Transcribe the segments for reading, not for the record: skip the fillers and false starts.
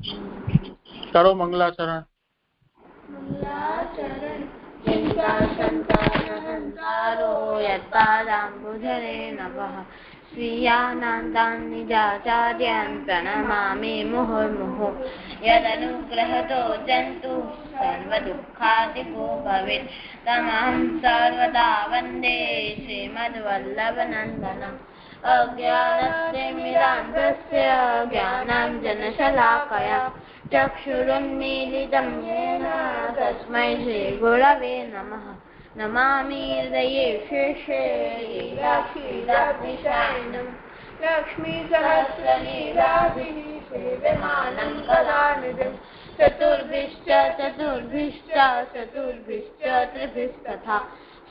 करो मंगलाचरण। मंगलाचरण चिन्तासन्तानहन्तारो यत्पादाम्बुधरे नमः स्वीयानान्तान् निजाचार्यान् प्रणमामि मुहुर्मुहुः यदनुग्रहतो जन्तु सर्वदुःखादिको भवेत् तमहं सर्वदा वन्दे श्रीमद्वल्लभनन्दनम् अज्ञानतिमिरान्धस्य ज्ञानाञ्जनशलाकया चक्षुरुन्मीलितं येन तस्मै श्रीगुरवे नमः नमामि हृदये शेषे लीलाक्षीराब्धिशयनं लक्ष्मीसहस्रलीलाभिः सेव्यमानं कलानिधिं चतुर्भिश्च त्रिभिस्तथा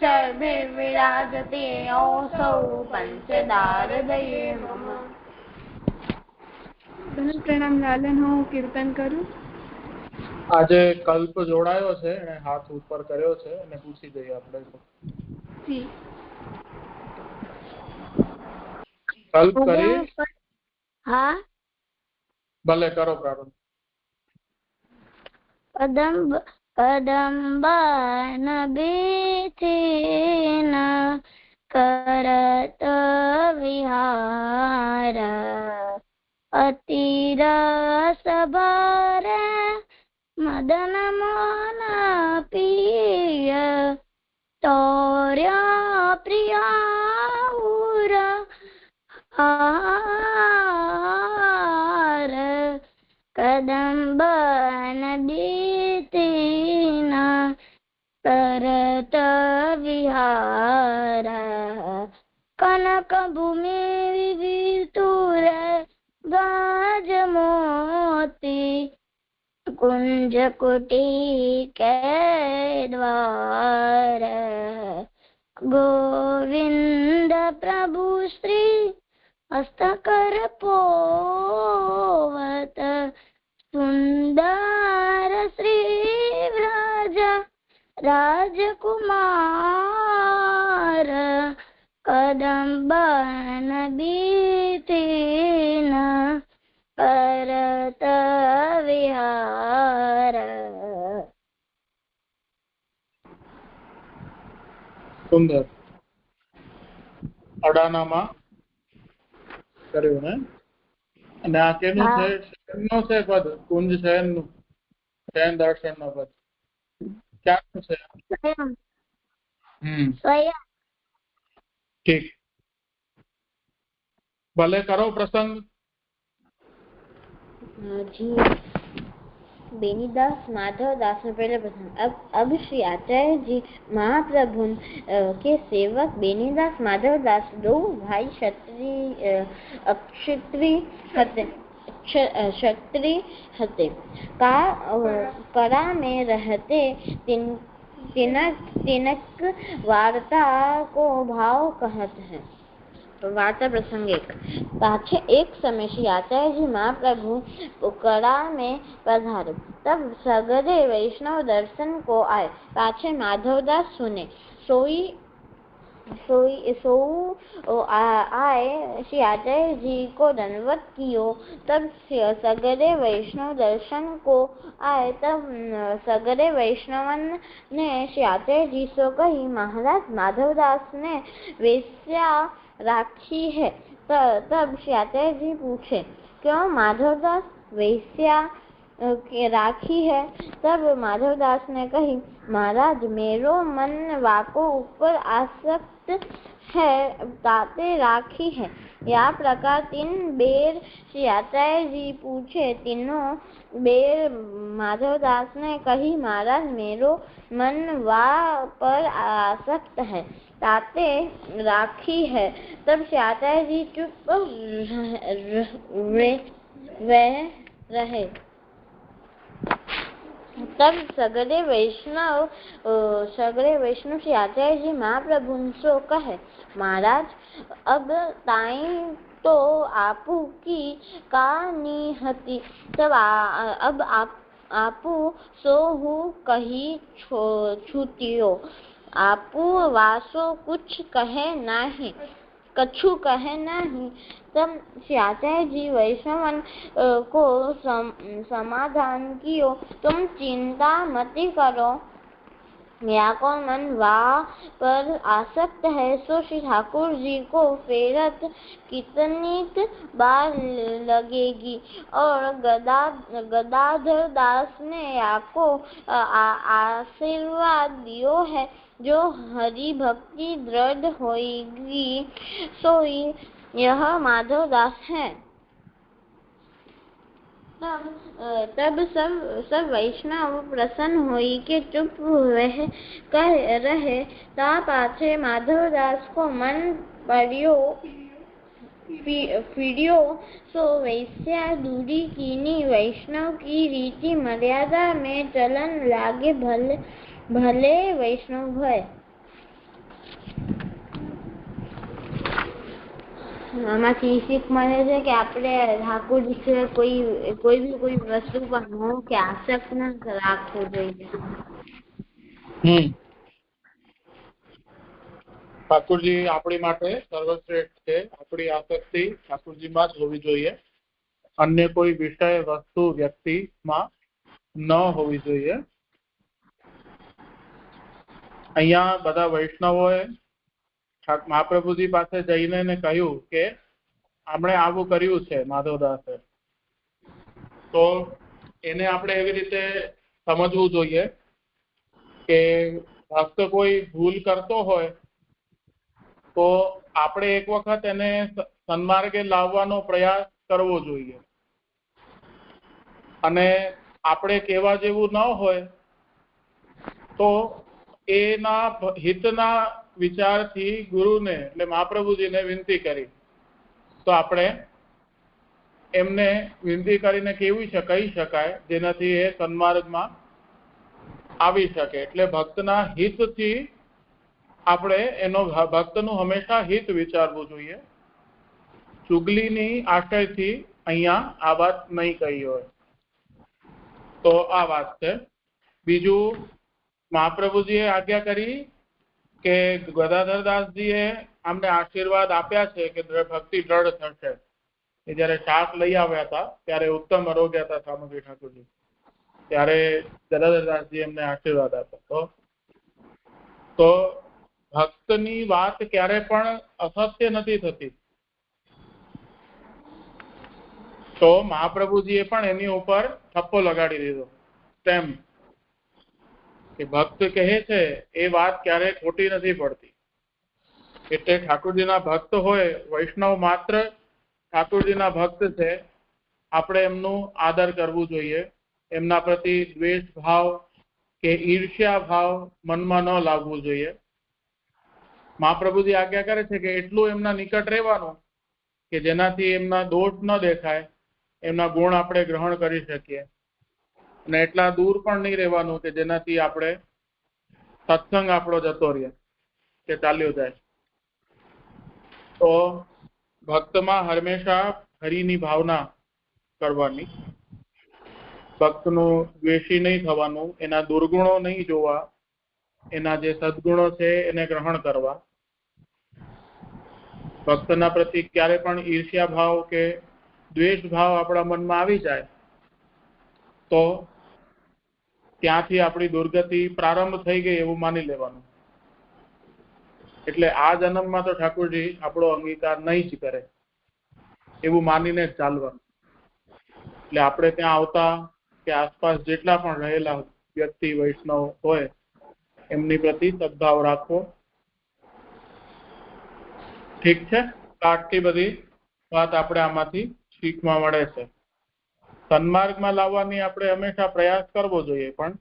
सर्वैर्विराजते असौ पंचदाहृदये मम। પ્રણામ લાલન, હું કીર્તન કરું. આજે કલ્પ જોડાયો છે અને હાથ ઉપર કર્યો છે અને પૂછી દઈએ આપણે. કલ્પ કરી? હા, ભલે કરો પ્રારંભ. કદંબાન બેથેન કરત વિહાર અતિરસ ભાર મદન મોહન પ્રિય તૌર્ય પ્રિયાઉર હાર કદંબન બેતેન કરત વિહાર કનક ભૂમિ વિવિતુર गाज मोती कुंज कुटी के द्वार गोविंद प्रभु श्री हस्तकर पोवत सुंदर श्री व्रज राजकुमार कदंबन बीतेन करत विहार. સુંદર. અડાનામાં કર્યું ને? અને આ કેનું છે? શયનનો છે પદ? કુંજ શયનનું, શયન દર્શનનો પદ ક્યાંનું છે? સ્વયં. ठीक, भले करो प्रसंग जी। बेनीदास माधवदास में पहले प्रसंग। अब श्री आचार्य जी महाप्रभु के सेवक बेनीदास माधवदास दो भाई क्षत्रिय हते कड़ा में रहते तिनक वार्ता को भाव कहते हैं। वार्ता प्रसंग एक। पाछे एक समय श्री आचार्य जी महाप्रभु कड़ा में पधारे, तब सगरे वैष्णव दर्शन को आए। पाछे माधवदास सुने सोई आए श्री आचार्य जी को दंडवत कियो। तब सगरे वैष्णव दर्शन को आए। तब सगरे वैष्णवन ने श्री आचार्य जी से कही, महाराज माधवदास ने वेश्या राखी है। तब श्री आचार्य जी पूछे, क्यों माधवदास वेश्या राखी है? तब माधवदास ने कही, महाराज मेरो मन वाको ऊपर आसक्त है, ताते राखी है। या प्रकार तीन बेर श्री आचार्य जी पूछे, तीनों बेर माधवदास ने कही, महाराज मेरो मन वा पर आसक्त है, ताते राखी है। तब श्री आचार्य जी चुप रहे। तब सगरे वैष्णव श्री आचार्य जी महाप्रभु सो कहे, महाराज अब ताई तो आपू की कहानी हती, तब अब आपू सो हूँ कही छूटियो, आपू वासो कुछ कहे नहीं। कछु कहे नहीं। तब श्री आचार्य जी वैष्णवन को समाधान कियो, तुम चिंता मत करो, मेरा कौन मन वाह पर आसक्त है, सो श्री ठाकुर जी को फेरत कितनी बार लगेगी। और गदाधर दास ने आपको आशीर्वाद दियो है, जो हरि भक्ति दृढ़ होगी सो यह माधव दास है। तब सब वैष्णव प्रसन्न हुई के चुप रहे। ता पाछे माधवदास को मन पड़ियो फिरियो, सो वैश्या दूरी कीनी, वैष्णव की रीति मर्यादा में चलन लागे, भले वैष्णव भय। આમાંથી શીખ મળે છે કે આપણે ઠાકોરજી સિવાય કોઈ વસ્તુ પર મોહ કે આસક્ત ના રાખવું જોઈએ। ઠાકોરજી આપણી માટે સર્વશ્રેષ્ઠ છે। આપણી આસક્તિ ઠાકોરજીમાં જ હોવી જોઈએ, અન્ય કોઈ વિષય વસ્તુ વ્યક્તિમાં ન હોવી જોઈએ। અહીંયા બધા વૈષ્ણવોએ મહાપ્રભુજી પાસે જઈને કહ્યું કે આપણે આવું કર્યું છે માધવદાસે, તો એને આપણે એવી રીતે સમજવું જોઈએ કે ભક્ત કોઈ ભૂલ કરતો હોય તો આપણે એક વખત એને સન્માર્ગે લાવવાનો પ્રયાસ કરવો જોઈએ, અને આપણે કહેવા જેવું ન હોય તો એના હિતના વિચારથી ગુરુને એટલે મહાપ્રભુજીને વિનંતી કરી તો આપણે એમને વિનંતી કરીને કહી શકાય જેનાથી એ સન્માર્ગમાં આવી શકે। એટલે ભક્તના હિતથી આપણે એનો ભક્તનું હંમેશા હિત વિચારવું જોઈએ, ચુગલીની આશયથી અહીંયા આ વાત નહીં કહી હોય। તો આ વાત છે। બીજું, મહાપ્રભુજીએ આજ્ઞા કરી કે ગદાધરદાસજીએ અમને આશીર્વાદ આપ્યા છે કે ભક્તિ દ્રઢ થશે। એ જયારે શાક લઈ આવ્યા હતા ત્યારે ઉત્તમ આરોગ્ય હતા સામગ્રી ઠાકોરજી, ત્યારે ગદાધરદાસજી એમને આશીર્વાદ આપ્યા। તો ભક્તની વાત ક્યારે પણ અસત્ય નથી થતી। તો મહાપ્રભુજીએ પણ એની ઉપર ઠપ્પો લગાડી દીધો તેમ કે ભક્ત કહે છે એ વાત ક્યારે ખોટી નથી પડતી। એટલે ઠાકોરજીના ભક્ત હોય, વૈષ્ણવ માત્ર ઠાકોરજીના ભક્ત છે, આપણે એમનું આદર કરવું જોઈએ, એમના પ્રતિ દ્વેષ ભાવ કે ઈર્ષ્યા ભાવ મનમાં ન લાવવું જોઈએ। મહાપ્રભુજી આજ્ઞા કરે છે કે એટલું એમના નિકટ રહેવાનું કે જેનાથી એમના દોષ ન દેખાય, એમના ગુણ આપણે ગ્રહણ કરી શકીએ, અને એટલા દૂર પણ નહીં રહેવાનું કે જેનાથી આપણે સત્સંગ આપણો જતો રહે કે ચાલ્યો જાય। તો ભક્તમાં હંમેશા હરિની ભાવના કરવાની, ભક્તનું દ્વેષી નહીં થવાનું, એના દુર્ગુણો નહીં જોવા, એના જે સદગુણો છે એને ગ્રહણ કરવા। ભક્તના પ્રતિ ક્યારે પણ ઈર્ષ્યા ભાવ કે દ્વેષ ભાવ આપણા મનમાં આવી જાય તો ત્યાંથી આપણી દુર્ગતિ પ્રારંભ થઈ ગઈ એવું માની લેવાનું। એટલે આ જન્મમાં તો ઠાકોરજી આપણો અંગીકાર નહીં જ કરે એવું માનીને જ ચાલવાનું। એટલે આપણે ત્યાં આવતા કે આસપાસ જેટલા પણ રહેલા વ્યક્તિ વૈષ્ણવ હોય એમની પ્રતિ સદભાવ રાખવો। ઠીક છે, આટલી બધી વાત આપણે આમાંથી શીખવા મળે છે। સન્માર્ગમાં લાવવાની આપણે હંમેશા પ્રયાસ કરવો જોઈએ, પણ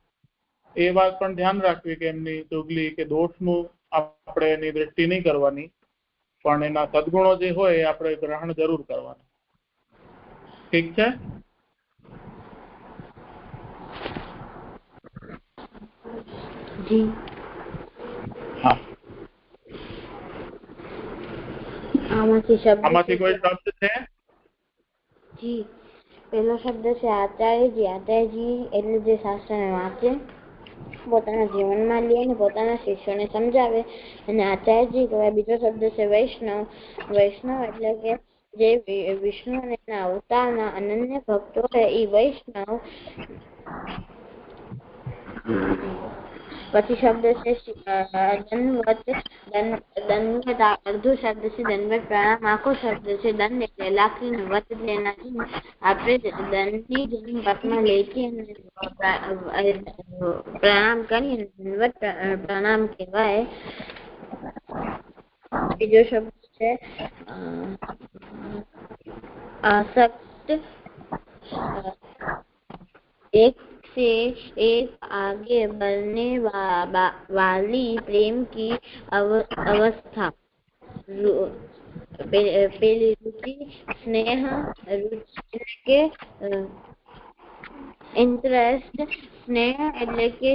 એ વાત પણ ધ્યાન રાખવી કે એમની ચુગલી કે દોષનું આપણે એની દ્રષ્ટિ નહીં કરવાની, પણ એના સદગુણો જે હોય એ આપણે ગ્રહણ જરૂર કરવાનું। ઠીક છે? જી હા, આમાંથી કોઈ શબ્દ છે? જી, પહેલો શબ્દ છે આચાર્યજી। આચાર્યજી એટલે જે શાસ્ત્રને વાંચે। પોતાના જીવનમાં લે અને પોતાના શિષ્યોને સમજાવે. અને આચાર્યજી કહેવાય. બીજો શબ્દ છે વૈષ્ણવ. વૈષ્ણવ એટલે કે જે વિષ્ણુ અને એના અવતારના અનન્ય ભક્તો છે એ વૈષ્ણવ. પછી શબ્દ છે દંડવત. દંડવત અડધો શબ્દ છે. દંડવત પ્રણામ આખો શબ્દ છે. દંડ એટલે લાકડી ને વત એટલે એનાથી આપણે દંડની જેમ પગમાં લેખી અને પ્રણામ કરીએ દંડવત પ્રણામ કહેવાય. બીજો શબ્દ છે આસક્ત. एक से एक आगे बढ़ने वाली प्रेम की अवस्था. પેલી રુચિ સ્નેહ. રુચિ એટલે કે ઇન્ટરેસ્ટ. સ્નેહ એટલે કે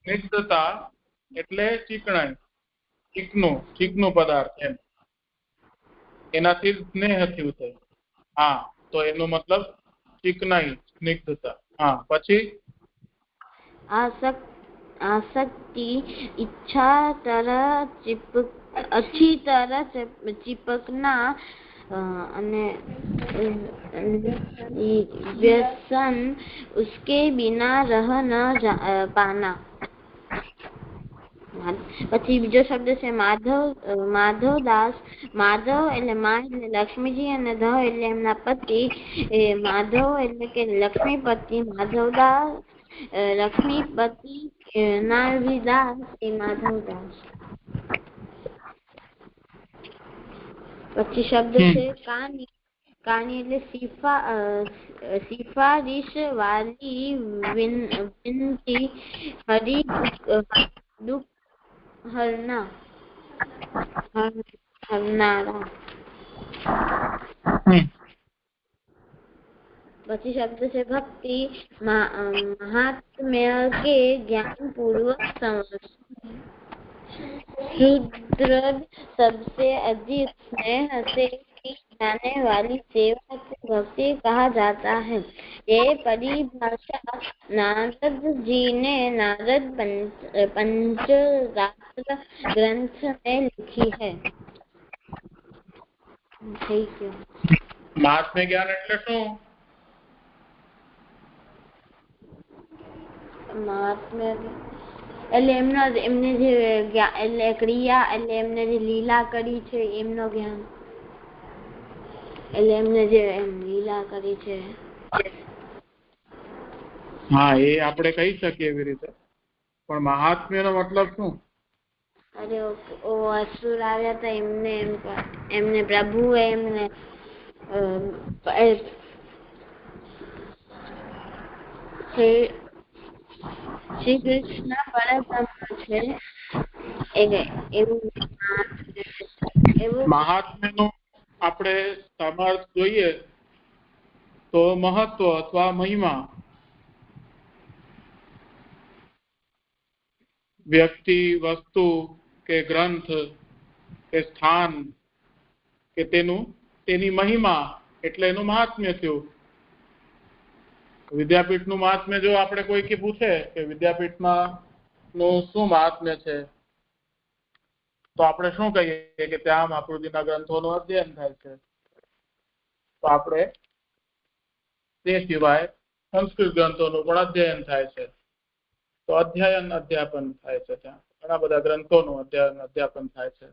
સ્નિગ્ધતા એટલે ચીકણાઈ, ચીકણું પદાર્થ એમ, એનાથી સ્નેહ થયું છે. હા, તો એનો મતલબ ચીકણાઈ, સ્નિગ્ધતા. હા, પછી आसक्ति इच्छा अच्छी तरह चिपकना અને व्यसन उसके बिना रह न पाना. પછી બીજો શબ્દ છે માધવદાસ. માધવ એટલે મા એટલે લક્ષ્મીજી અને ધ એટલે એમના પતિ. માધવ એટલે કે લક્ષ્મીપતિ. માધવદાસ લક્ષ્મીપતિ ના વિદાસ એ માધવદાસ. પછી શબ્દ છે કાની. કાની એટલે સિફારિશ વાળી વિનંતી. હરી દુઃખ હરનારા. પછી શબ્દ છે ભક્તિ. महात्म्य के ज्ञान पूर्वक सुदृढ़ सबसे अधिक स्नेह से की जाने वाली सेवा को भक्ति कहा जाता है. ये परिभाषा नारद जी ने नारद पंचरात्र ग्रंथ में लिखी है. ठीक है. મહાત્મ્ય જ્ઞાન એટલે શું? મહાત્મ્ય એટલે એમને જે એટલે ક્રિયા એટલે એમને જે લીલા કરી છે એમનો જ્ઞાન. એટલે એમને જે લીલા કરી છે. હા, એ આપણે કહી શકીએ એવી રીતે. પણ મહાત્મ્યનો મતલબ શું? અરે અસુર આવ્યા હતા એમને પ્રભુએ એમને શ્રી કૃષ્ણ પરબ્રહ્મ છે એવું મહાત્મ્યનું આપણે સામર્થ જોઈએ તો મહત્વ અથવા મહિમા. વ્યક્તિ, વસ્તુ કે ગ્રંથ કે સ્થાન કે તેની મહિમા એટલે એનું મહાત્મ્ય થયું. વિદ્યાપીઠનું મહાત્મ્ય જો આપણે કોઈ પૂછે કે વિદ્યાપીઠમાં નું શું મહાત્મ્ય છે, તો આપણે શું કહીએ કે ત્યાં મહાપ્રભુજીના ગ્રંથોનું અધ્યયન થાય છે. તો આપણે તે સિવાય સંસ્કૃત ગ્રંથોનું પણ અધ્યયન થાય છે. તો અધ્યાપન થાય છે. ત્યાં ઘણા બધા ગ્રંથોનું અધ્યાપન થાય છે.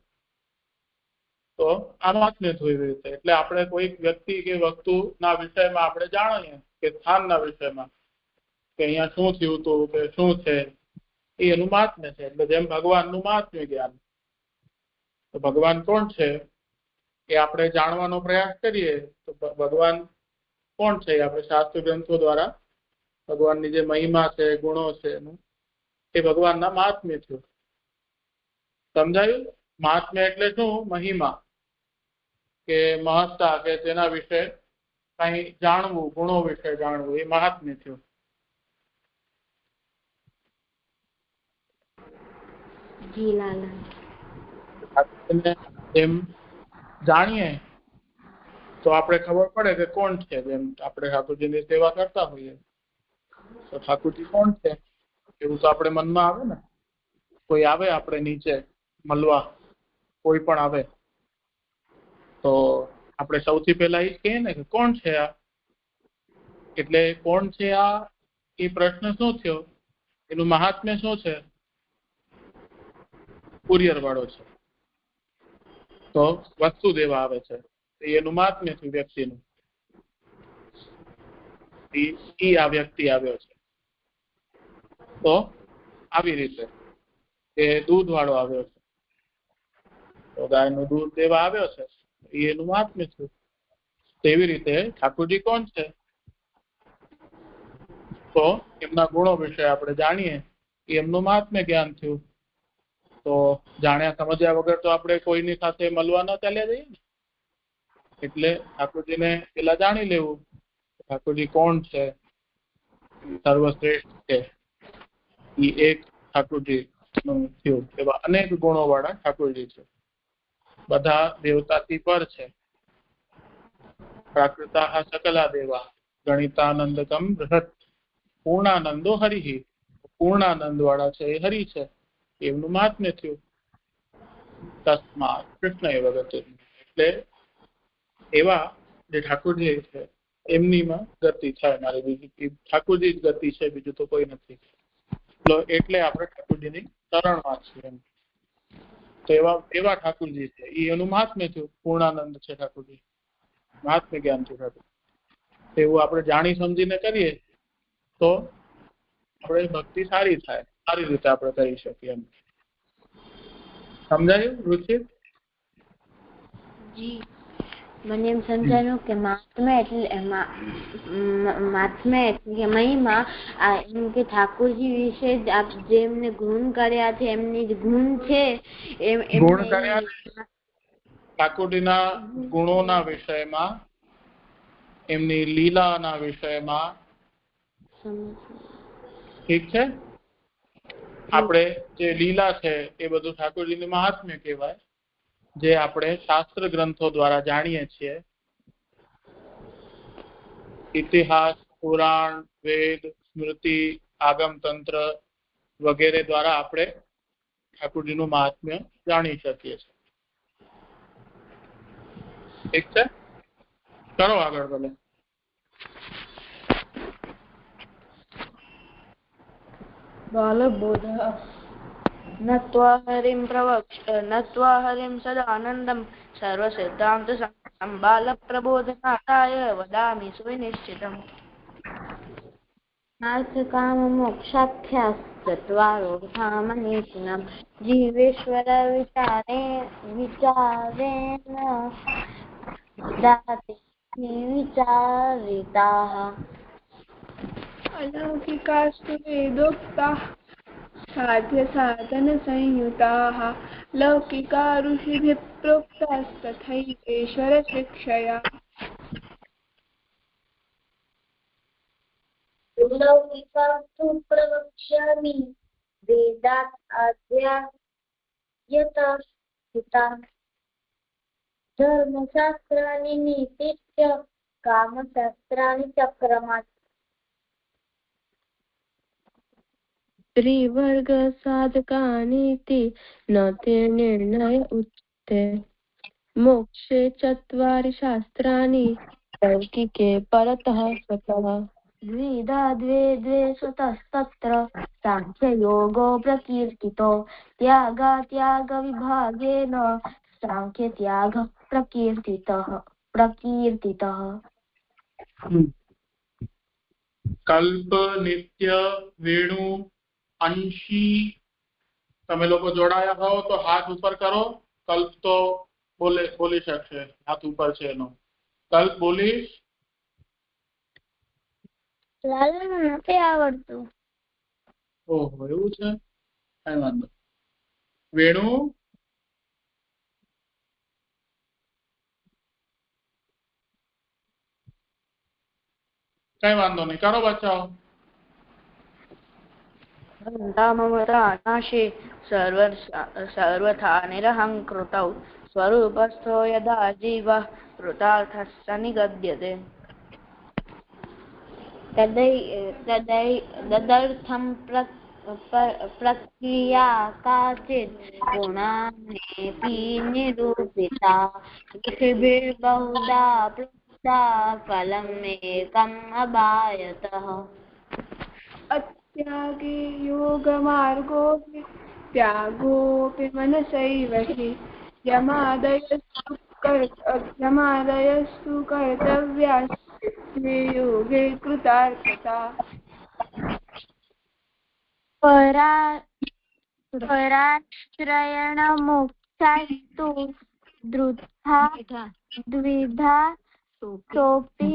તો આ મહાત્મ્ય થયું રીતે. એટલે આપણે કોઈ વ્યક્તિ કે વસ્તુના વિષયમાં આપણે જાણીએ કે સ્થાનના વિષયમાં કે અહીંયા શું થયું હતું કે શું છે, એ એનું મહાત્મ્ય છે. એટલે જેમ ભગવાનનું મહાત્મ્ય જ્ઞાન. તો ભગવાન કોણ છે એ આપણે જાણવાનો પ્રયાસ કરીએ તો ભગવાન કોણ છે આપણે શાસ્ત્ર ગ્રંથો દ્વારા ભગવાનની જે મહિમા છે, ગુણો છે, એ ભગવાનના મહાત્મ્ય થયું. સમજાયું? મહાત્મ્ય એટલે શું? મહિમા કે મહત્તા કે તેના વિશે કઈ જાણવું, ગુણો વિશે જાણવું, એ મહાત્મ્ય થયું. એમ જાણીએ તો આપણે ખબર પડે કે કોણ છે. જેમ આપણે ઠાકોરજીની સેવા કરતા હોઈએ તો ઠાકોરજી કોણ છે એવું તો આપણે મનમાં આવે ને. કોઈ આવે આપણે નીચે મળવા, કોઈ પણ આવે તો આપણે સૌથી પહેલા એ જ કહીએ ને કે કોણ છે આ. એટલે કોણ છે આ એ પ્રશ્ન શું થયો, એનું મહાત્મ્ય શું છે? કુરિયર વાળો છે તો વસ્તુ દેવા આવે છે, એનું મહાત્મ્ય થયું વ્યક્તિનું. આ વ્યક્તિ આવ્યો છે. તો આવી રીતે કે દૂધ વાળો આવ્યો છે તો ગાયનું દૂધ દેવા આવ્યો છે, એનું મહાત્મ્ય થયું. તેવી રીતે ઠાકોરજી કોણ છે તો એમના ગુણો વિશે આપણે જાણીએ, એમનું મહાત્મ્ય જ્ઞાન થયું. તો જાણ્યા સમજ્યા વગર તો આપણે કોઈની સાથે મળવા ન ચાલ્યા જઈએ ને. એટલે ઠાકોરજીને પેલા જાણી લેવું ઠાકોરજી કોણ છે, સર્વશ્રેષ્ઠ છે. એ એક ઠાકોરજી નું થયું. એવા અનેક ગુણો વાળા ઠાકોરજી છે. બધા દેવતાથી પર છે. પ્રાકૃતા સકલા દેવા ગણિતાનંદકમ બૃહત પૂર્ણાનંદો હરિ. પૂર્ણાનંદ વાળા છે એ હરિ છે, એમનું મહાત્મ્ય થયું. તસ્માત કૃષ્ણ એ વગત. એટલે એવા જે ઠાકોરજી છે એમનીમાં ગતિ થાય. મારી બીજી ઠાકોરજી જ ગતિ છે, બીજું તો કોઈ નથી. એટલે આપણે ઠાકોરજીની શરણમાં છીએ. તો એવા ઠાકોરજી છે એ એનું મહાત્મ્ય થયું. પૂર્ણાનંદ છે ઠાકોરજી, મહાત્મ્ય જ્ઞાન છે ઠાકોર. એવું આપણે જાણી સમજીને કરીએ તો આપણે ભક્તિ સારી થાય, સારી રીતે આપણે કરી શકીએ. એમ સમજાયું રુચિ? જી, મને એમ સમજાયું કે મહાત્મ્ય એટલે મહિમા એમ કે ઠાકોરજી વિશે જેમને ગુણ કર્યા છે એમની ગુણ છે ગુણ કર્યા ઠાકોરજીના ગુણોના વિષયમાં, એમની લીલાના વિષયમાં. ઠીક છે. આપણે જે લીલા છે એ બધું ઠાકોરજીની મહાત્મ્ય કહેવાય, જે આપણે શાસ્ત્ર ગ્રંથો દ્વારા જાણીએ છીએ. ઇતિહાસ, પુરાણ, વેદ, સ્મૃતિ, આગમ તંત્ર વગેરે દ્વારા આપણે ઠાકોરજીનું મહાત્મ્ય જાણી શકીએ છીએ. ઠીક છે, કરો આગળ ભલે. બાલબોધઃ નત્વા હરિમ સદાનંદમ સર્વસિદ્ધાંત બાલ પ્રબોધનાય વદામિ સુનિશ્ચિતમ. નાથ કામ મોક્ષાખ્યાસ્ચત્વારો ધામનીતિનામ જીવેશ્વર વિચારેણ દાતિ વિચારિતાઃ. अलौकिकास्तु वेदोक्ताः साध्य साधन संयुताः लौकिका ऋषिभिः प्रोक्तास्तथैवेश्वर शिक्षया. लौकिकास्तु प्रवक्ष्यामि वेदात् अध्यायतः धर्मशास्त्राणि नीतिश्च कामशास्त्राणि चक्रमात्. त्रिवर्ग साधकानीति न ते निर्णय उच्यते मोक्षे चत्वारि शास्त्राणि लौकिके परतः स्वतः द्विधा द्वे द्वे स्वतस्तत्र साङ्ख्ययोगो प्रकीर्तितो त्यागात्याग विभागेन साङ्ख्यत्याग प्रकीर्तितः. કલ્પ, નિત્ય, વેણુ, અંશી. તમે લોકો જોડાયા હોવ તો હાથ ઉપર કરો. કલ્પ તો બોલી શકશે, હાથ ઉપર છે એનો. કલ્પ બોલીશ? લાલા નથી આવડતું. ઓહો, એવું છે, કઈ વાંધો. વેણુ? કઈ વાંધો નહીં, કરો બચાવો. નાશે સર્વથા નિરહંકૃતૌ स्वरूपस्थो यदा जीवः कृतार्थश्च निगद्यते तदर्थं प्रक्रिया काचित् गुणानेऽपि निरूपिता ऋषिभिर्बहुधा प्रोक्ता फलम् एकम् अभायतः अत्यागे योगमार्गोऽपि त्यागोऽपि मनसैव हि यमादयस्तु कर्तव्यास्ते योगे कृतार्थता पराश्रयणमोक्षास्तु द्विधा सोऽपि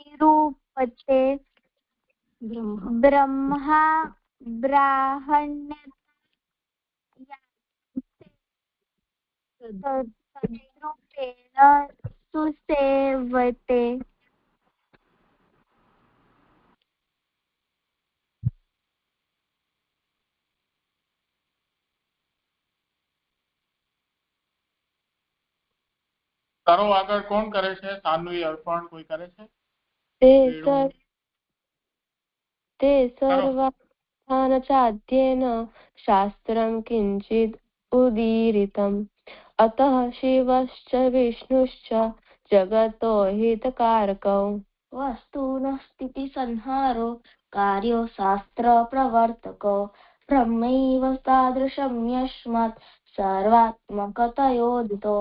निरूपते ब्रह्मा तद्रूपेण सुसेवते કરો આગળ કોણ કરે છે? સાન્વી અર્પણ કોઈ કરે છે? તે सर्वार्थानचाद्येन शास्त्रं किञ्चित् उदीरितम् अतः शिवश्च विष्णुश्च जगतो हितकारकौ वस्तुनस्थितिसंहारो कार्यो शास्त्रप्रवर्तको ब्रह्मैव तादृशं यस्मात् सर्वात्मकतयोदितो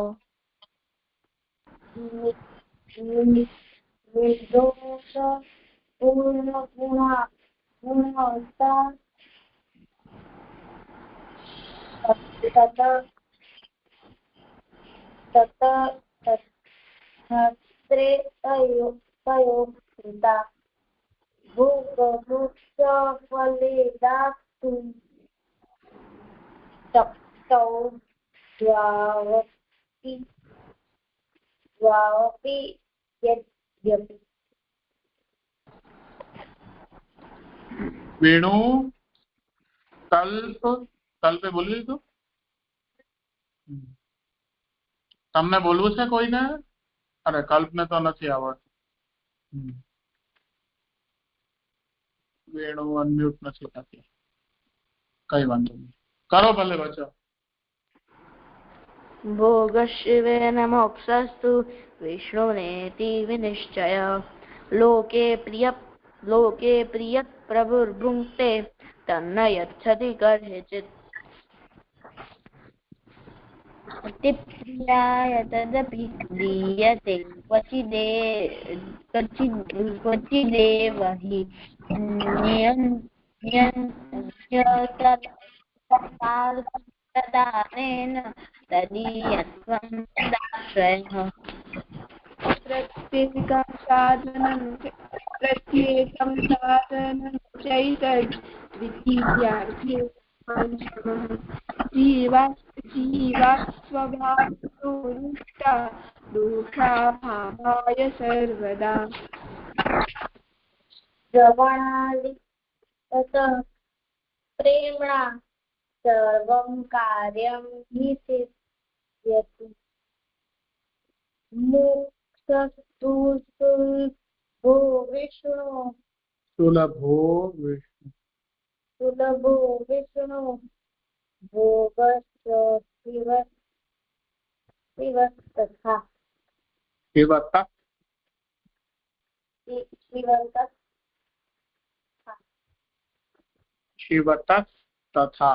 निर्दोष पूर्णगुणवत्ता तयोक्ता भोगमोक्षफलेदास्तु तप्तौ द्वावपि यद्यपि વેણુ કલ્પે બોલી લીધું? તમને બોલવું છે કોઈને? અરે કલ્પને તો નથી આવડતું. વેણુ અનમ્યુટ નથી થતી. કઈ વાંધો નહીં, કરો ભલે બચો. भोगशिवेन मोक्षस्तु विष्णुनेति विनिश्चय लोके प्रियः प्रभुर्भुङ्क्ते तन्न यच्छति कर्हिचित् अतिप्रियाय तदपि दीयते क्वचिदेव हि नियतदानेन तदीयत्वं तदाश्रयः प्रत्येकं साधनं चैतद्वितीयार्थे पञ्चमः जीवास्वभावतो निष्ठा दुःखाभावाय सर्वदा श्रवणादि ततः प्रेम्णा सर्वं कार्यं हि सिद्ध्यति मोक्षस्तु सुलभो विष्णु भोगश्च शिवतः तथा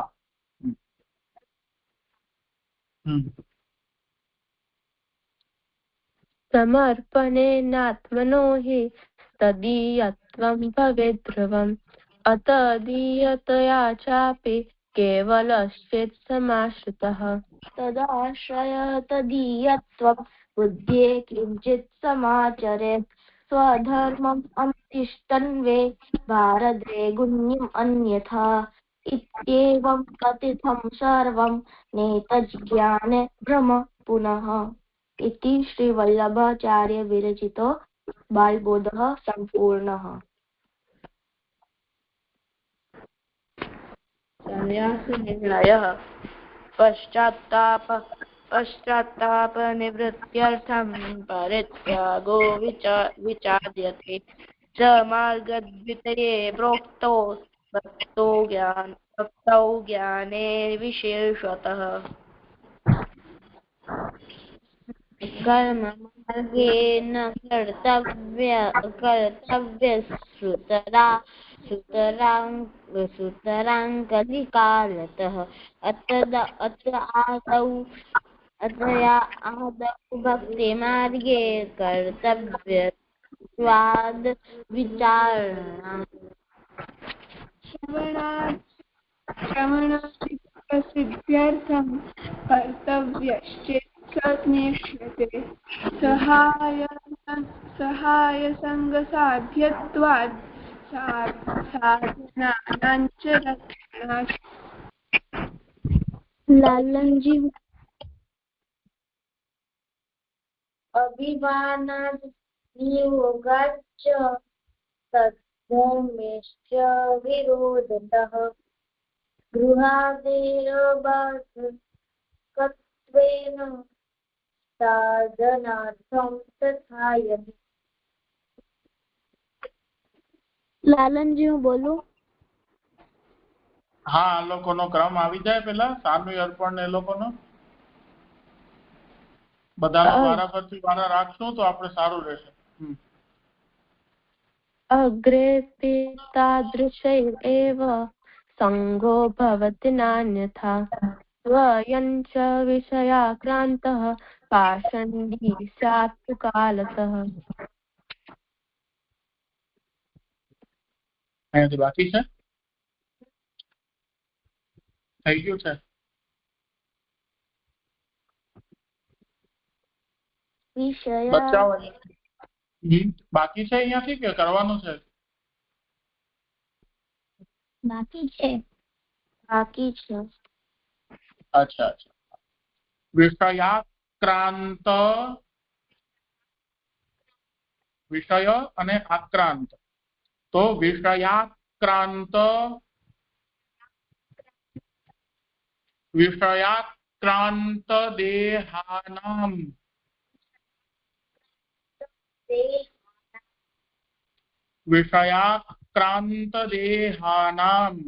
समर्पणेनात्मनो हि तदीयत्वं भवेत् ध्रुवम् अतदीयतया चापि केवलश्चेत् समाश्रितः तदाश्रय तदीयत्वं बुद्धे किञ्चित् समाचरेत् स्वधर्मम् अनुतिष्ठन्वे भारद्रे गुण्यम् अन्यथा इत्येवं कथितं सर्वं नेतज्ज्ञाने भ्रम पुनः इति श्रीवल्लभाचार्य विरचितो बालबोधः सम्पूर्णः। संन्यासनिर्णयः पश्चात्ताप पश्चात्तापनिवृत्त्यर्थं परित्यागो विचार्यते स मार्गद्वितये प्रोक्तो भक्तौ ज्ञाने विशेषतः कर्म मार्गेण सुतराङ्कलिकालतः आदौ भक्तिमार्गे कर्तव्यत्वाद् विचारणा श्रवणादिसिद्ध्यर्थं कर्तव्यश्चेत् सज्ञेष्यते सहायसङ्गसाध्यत्वात् साधनानाञ्च रक्षणात् लालन जी अभिमानात् नियोगाच्च तद्धर्मेश्च विरोधतः गृहादेरबाधकत्वेन साधनार्थं तथा यदि लालन जी હું બોલું હા આ લોકોનો ક્રમ આવી જાય પેલા સાનુ અર્પણ ને એ લોકોનો બધાનો વારા પરથી વારા રાખશું તો આપણે સારું રહેશે. अग्रेऽपि तादृशैरेव सङ्गो भवति नान्यथा स्वयं च विषयाक्रान्तः पाषण्डी स्यात् कालतः. અહીંયાથી બાકી છે થઈ ગયું છે બચાવ બાકી છે અહીંયાથી કે કરવાનું છે બાકી છે અચ્છા અચ્છા વિષયાક્રાંત વિષય અને આક્રાંત તો વિષયાક્રાંત દેહાનામ विषयाक्रांत देहानाम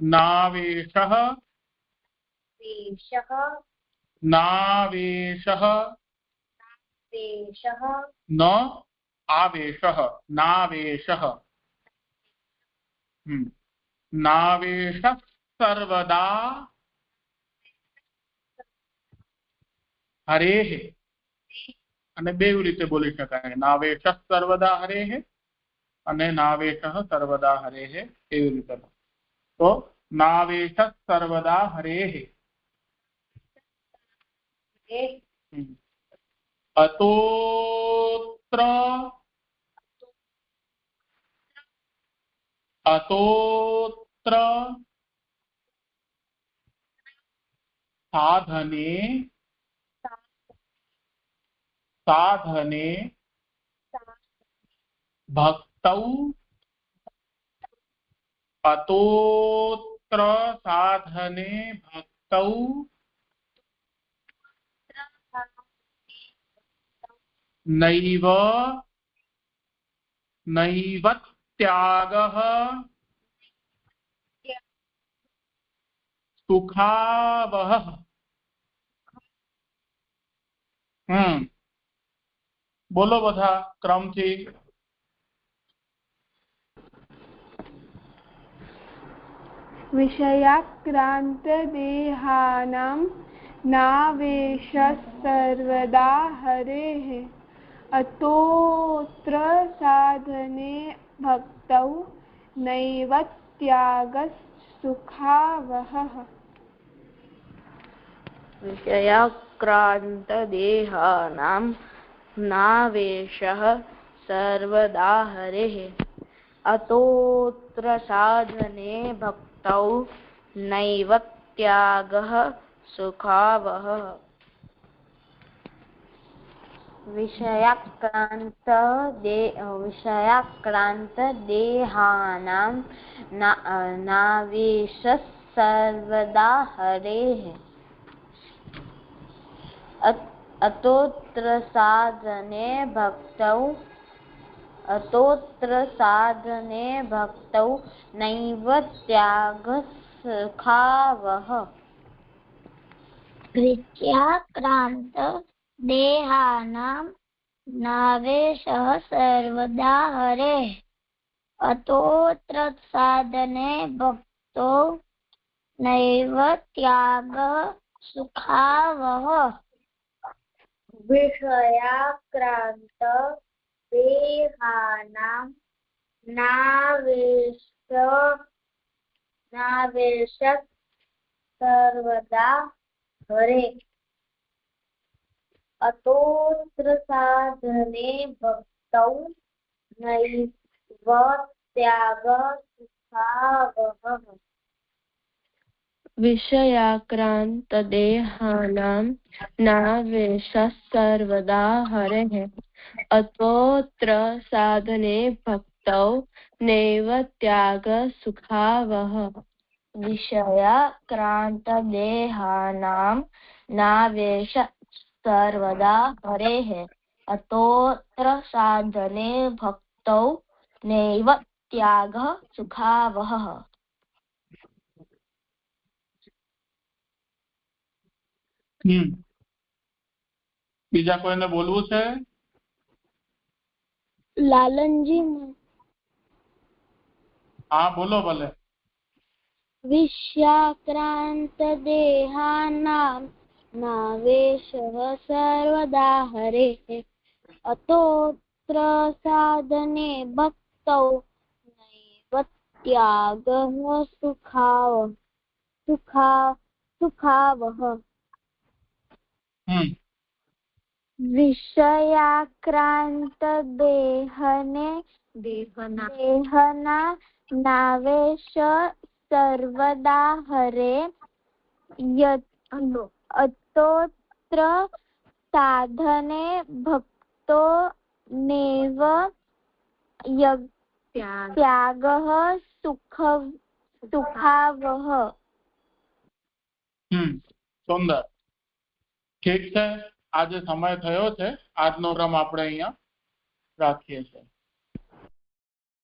नावेशः न आवेशः नावेशः नावेशः सर्वदा हरेः અને બેવ રીતે બોલી શકાય નાવેશ સર્વદા હરેહ અને નાવેશ સર્વદા હરેહ એવી રીતે તો નાવેશ સર્વદા હરેહ અતોત્ર साधने भक्तौ अतोत्र साधने भक्तौ नैव त्यागः सुखावहः बोलो बधा क्रम थी विषयाक्रांत देहानां नावेशः सर्वदा हरेः अतोत्र साधने भक्तौ नैव त्यागः सुखावहः विषयाक्रांत देहानां नावेशः सर्वदा हरेः अतोत्र साधने भक्तौ नैव त्यागः सुखावहः विषयाक्रांत देहानां नावेशः सर्वदा हरेः अतोऽत्र साधने भक्तौ नैव त्यागः सुखावहः विषयाक्रांत देहानां नावेशः सर्वदा हरेः अतोऽत्र साधने भक्तो नैव त्यागः सुखावहः विषयाक्रांत देहानां नावेशः सर्वदा हरेः अतोऽत्र साधने भक्तौ नैव त्यागः सुखावहः विषयाक्रान्तदेहानां नावेशः सर्वदा हरेः अतोऽत्र साधने भक्तौ नैव त्यागः सुखावहः विषयाक्रान्तदेहानां नावेशः सर्वदा हरेः अतोऽत्र साधने भक्तौ नैव त्यागः सुखावहः બીજા કોઈને બોલવું છે? लालनजी હા બોલો ભલે. विषयाक्रांत देहानां नावेशः सर्वदा हरेः अतोऽत्र साधने भक्तौ नैव त्यागः सुखावहः विषयाक्रांत देहना नावेश सर्वदा हरे अतोऽत्र साधने भक्तो नैव त्यागः सुखावहः સુંદર. ઠીક છે, આજે સમય થયો છે, આજનો ક્રમ આપણે અહીંયા રાખીએ છીએ.